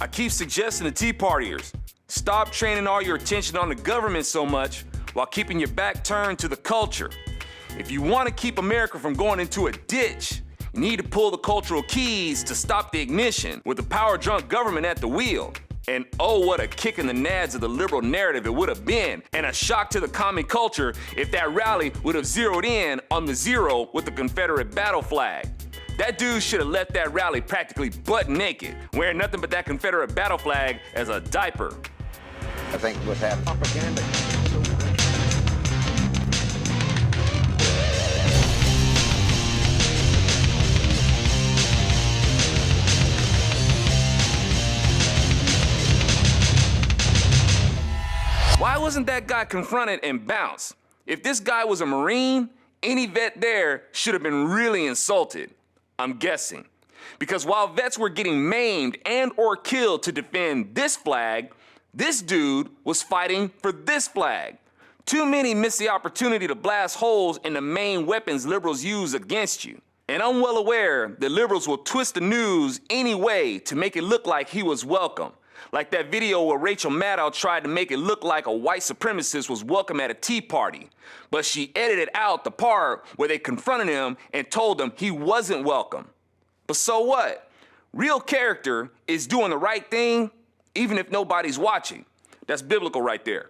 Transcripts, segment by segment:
I keep suggesting to Tea Partiers, stop training all your attention on the government so much while keeping your back turned to the culture. If you want to keep America from going into a ditch, you need to pull the cultural keys to stop the ignition with the power-drunk government at the wheel. And oh, what a kick in the nads of the liberal narrative it would have been, and a shock to the common culture if that rally would have zeroed in on the zero with the Confederate battle flag. That dude should have left that rally practically butt naked, wearing nothing but that Confederate battle flag as a diaper. I think with that propaganda. Why wasn't that guy confronted and bounced? If this guy was a Marine, any vet there should have been really insulted, I'm guessing. Because while vets were getting maimed and or killed to defend this flag, this dude was fighting for this flag. Too many miss the opportunity to blast holes in the main weapons liberals use against you. And I'm well aware that liberals will twist the news anyway to make it look like he was welcome. Like that video where Rachel Maddow tried to make it look like a white supremacist was welcome at a tea party. But she edited out the part where they confronted him and told him he wasn't welcome. But so what? Real character is doing the right thing even if nobody's watching. That's biblical right there.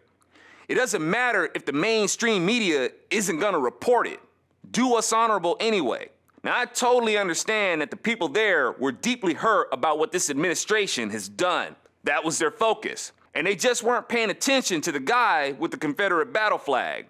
It doesn't matter if the mainstream media isn't gonna report it. Do what's honorable anyway. Now, I totally understand that the people there were deeply hurt about what this administration has done. That was their focus. And they just weren't paying attention to the guy with the Confederate battle flag.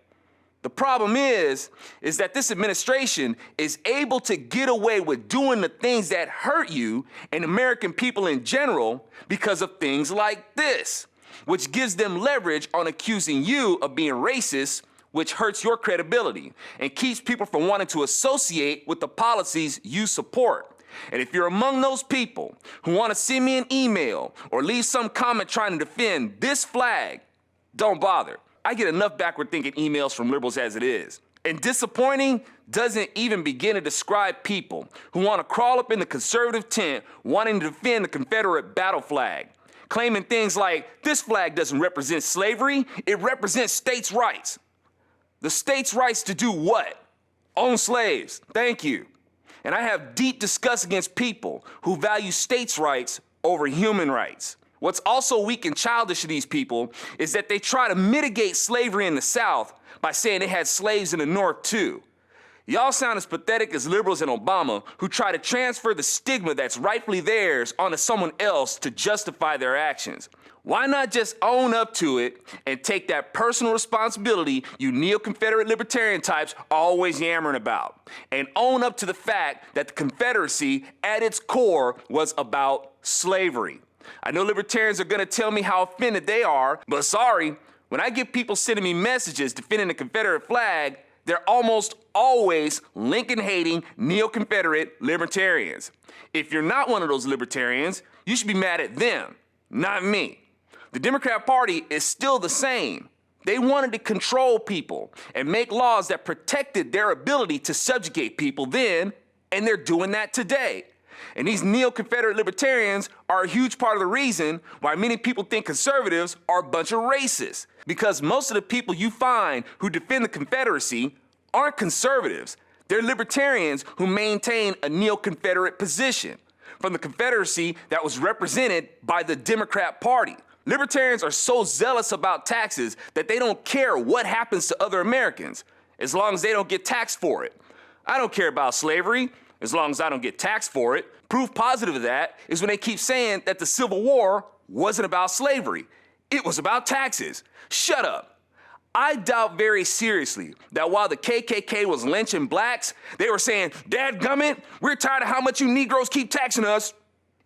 The problem is that this administration is able to get away with doing the things that hurt you and American people in general because of things like this, which gives them leverage on accusing you of being racist, which hurts your credibility and keeps people from wanting to associate with the policies you support. And if you're among those people who want to send me an email or leave some comment trying to defend this flag, don't bother. I get enough backward thinking emails from liberals as it is. And disappointing doesn't even begin to describe people who want to crawl up in the conservative tent wanting to defend the Confederate battle flag, claiming things like, this flag doesn't represent slavery, it represents states' rights. The states' rights to do what? Own slaves. Thank you. And I have deep disgust against people who value states' rights over human rights. What's also weak and childish to these people is that they try to mitigate slavery in the South by saying they had slaves in the North too. Y'all sound as pathetic as liberals and Obama, who try to transfer the stigma that's rightfully theirs onto someone else to justify their actions. Why not just own up to it and take that personal responsibility you neo-Confederate libertarian types are always yammering about, and own up to the fact that the Confederacy at its core was about slavery? I know libertarians are gonna tell me how offended they are, but sorry, when I get people sending me messages defending the Confederate flag, they're almost always Lincoln-hating neo-Confederate libertarians. If you're not one of those libertarians, you should be mad at them, not me. The Democrat Party is still the same. They wanted to control people and make laws that protected their ability to subjugate people then, and they're doing that today. And these neo-Confederate libertarians are a huge part of the reason why many people think conservatives are a bunch of racists. Because most of the people you find who defend the Confederacy aren't conservatives. They're libertarians who maintain a neo-Confederate position from the Confederacy that was represented by the Democrat Party. Libertarians are so zealous about taxes that they don't care what happens to other Americans, as long as they don't get taxed for it. I don't care about slavery, as long as I don't get taxed for it. Proof positive of that is when they keep saying that the Civil War wasn't about slavery. It was about taxes. Shut up. I doubt very seriously that while the KKK was lynching blacks, they were saying, "Dadgummit, we're tired of how much you Negroes keep taxing us."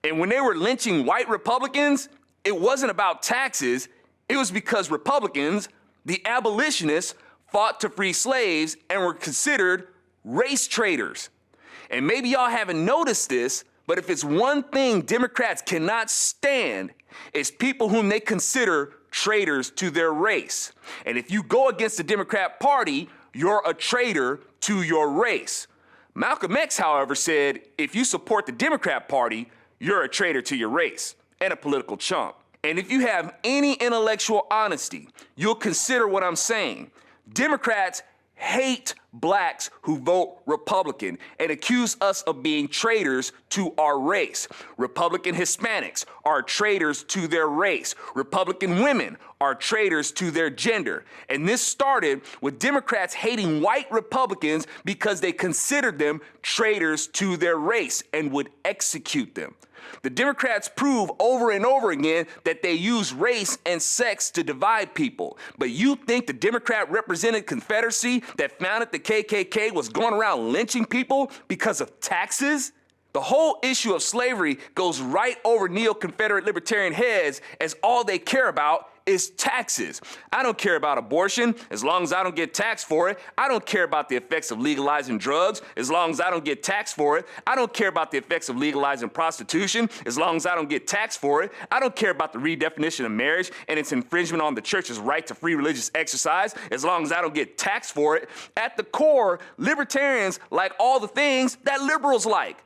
And when they were lynching white Republicans, it wasn't about taxes. It was because Republicans, the abolitionists, fought to free slaves and were considered race traitors. And maybe y'all haven't noticed this, but if it's one thing Democrats cannot stand, it's people whom they consider traitors to their race. And if you go against the Democrat Party, you're a traitor to your race. Malcolm X, however, said, if you support the Democrat Party, you're a traitor to your race. and a political chump. And if you have any intellectual honesty, you'll consider what I'm saying. Democrats hate blacks who vote Republican and accuse us of being traitors to our race. Republican Hispanics are traitors to their race. Republican women are traitors to their gender. And this started with Democrats hating white Republicans because they considered them traitors to their race and would execute them. The Democrats prove over and over again that they use race and sex to divide people. But you think the Democrat-represented Confederacy that founded the KKK was going around lynching people because of taxes? The whole issue of slavery goes right over neo-Confederate libertarian heads, as all they care about is taxes. I don't care about abortion as long as I don't get taxed for it. I don't care about the effects of legalizing drugs as long as I don't get taxed for it. I don't care about the effects of legalizing prostitution as long as I don't get taxed for it. I don't care about the redefinition of marriage and its infringement on the church's right to free religious exercise as long as I don't get taxed for it. At the core, libertarians like all the things that liberals like,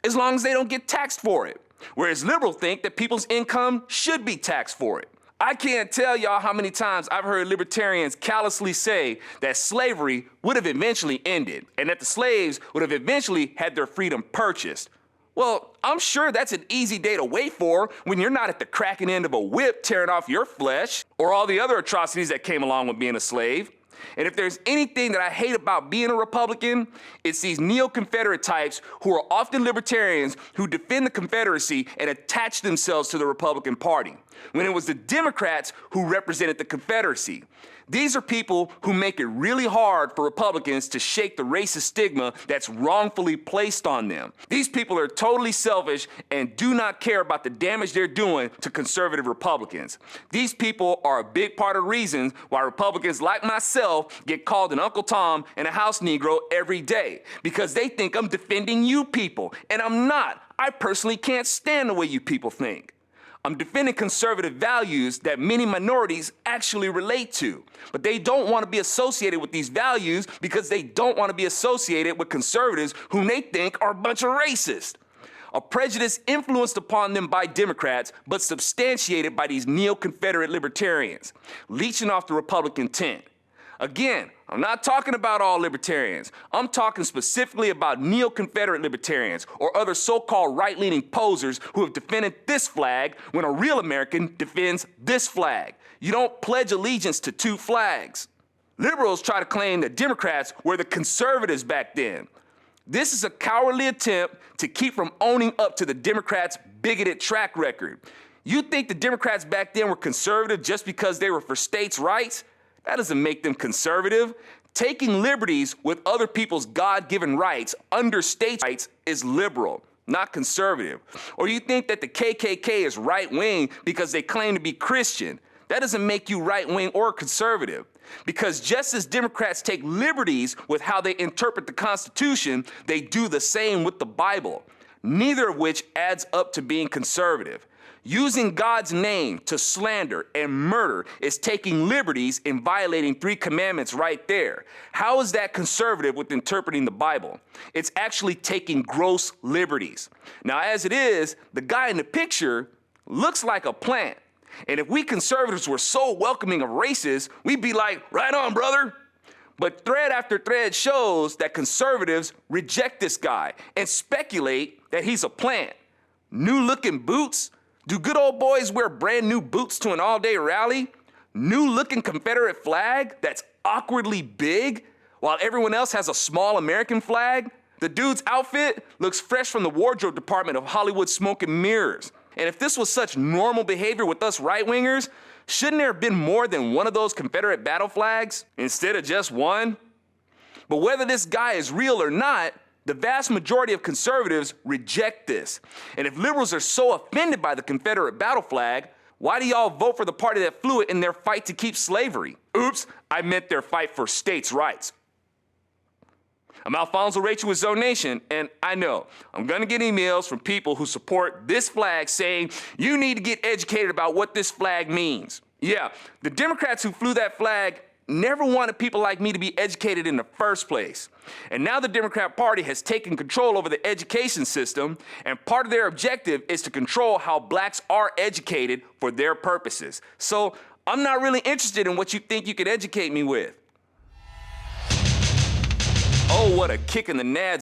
as long as they don't get taxed for it. Whereas liberals think that people's income should be taxed for it. I can't tell y'all how many times I've heard libertarians callously say that slavery would have eventually ended and that the slaves would have eventually had their freedom purchased. Well, I'm sure that's an easy day to wait for when you're not at the cracking end of a whip tearing off your flesh or all the other atrocities that came along with being a slave. And if there's anything that I hate about being a Republican, it's these neo-Confederate types who are often libertarians who defend the Confederacy and attach themselves to the Republican Party, when it was the Democrats who represented the Confederacy. These are people who make it really hard for Republicans to shake the racist stigma that's wrongfully placed on them. These people are totally selfish and do not care about the damage they're doing to conservative Republicans. These people are a big part of the reasons why Republicans like myself get called an Uncle Tom and a house Negro every day, because they think I'm defending you people, and I'm not. I personally can't stand the way you people think. I'm defending conservative values that many minorities actually relate to, but they don't want to be associated with these values because they don't want to be associated with conservatives whom they think are a bunch of racists. A prejudice influenced upon them by Democrats, but substantiated by these neo-Confederate libertarians, leeching off the Republican tent. Again, I'm not talking about all libertarians. I'm talking specifically about neo-Confederate libertarians or other so-called right-leaning posers who have defended this flag when a real American defends this flag. You don't pledge allegiance to two flags. Liberals try to claim that Democrats were the conservatives back then. This is a cowardly attempt to keep from owning up to the Democrats' bigoted track record. You think the Democrats back then were conservative just because they were for states' rights? That doesn't make them conservative. Taking liberties with other people's God-given rights under states' rights is liberal, not conservative. Or you think that the KKK is right-wing because they claim to be Christian. That doesn't make you right-wing or conservative. Because just as Democrats take liberties with how they interpret the Constitution, they do the same with the Bible, neither of which adds up to being conservative. Using God's name to slander and murder is taking liberties and violating 3 commandments right there. How is that conservative with interpreting the Bible? It's actually taking gross liberties. Now, as it is, the guy in the picture looks like a plant. And if we conservatives were so welcoming of races, we'd be like, right on, brother. But thread after thread shows that conservatives reject this guy and speculate that he's a plant. New-looking boots? Do good old boys wear brand new boots to an all-day rally? New-looking Confederate flag that's awkwardly big while everyone else has a small American flag? The dude's outfit looks fresh from the wardrobe department of Hollywood smoke and mirrors. And if this was such normal behavior with us right-wingers, shouldn't there have been more than one of those Confederate battle flags instead of just one? But whether this guy is real or not, the vast majority of conservatives reject this. And if liberals are so offended by the Confederate battle flag, why do y'all vote for the party that flew it in their fight to keep slavery? Oops, I meant their fight for states' rights. I'm Alfonso Rachel with ZoNATION, and I know I'm gonna get emails from people who support this flag saying you need to get educated about what this flag means. Yeah, the Democrats who flew that flag never wanted people like me to be educated in the first place. And now the Democrat Party has taken control over the education system, and part of their objective is to control how blacks are educated for their purposes. So I'm not really interested in what you think you could educate me with. Oh, what a kick in the nads.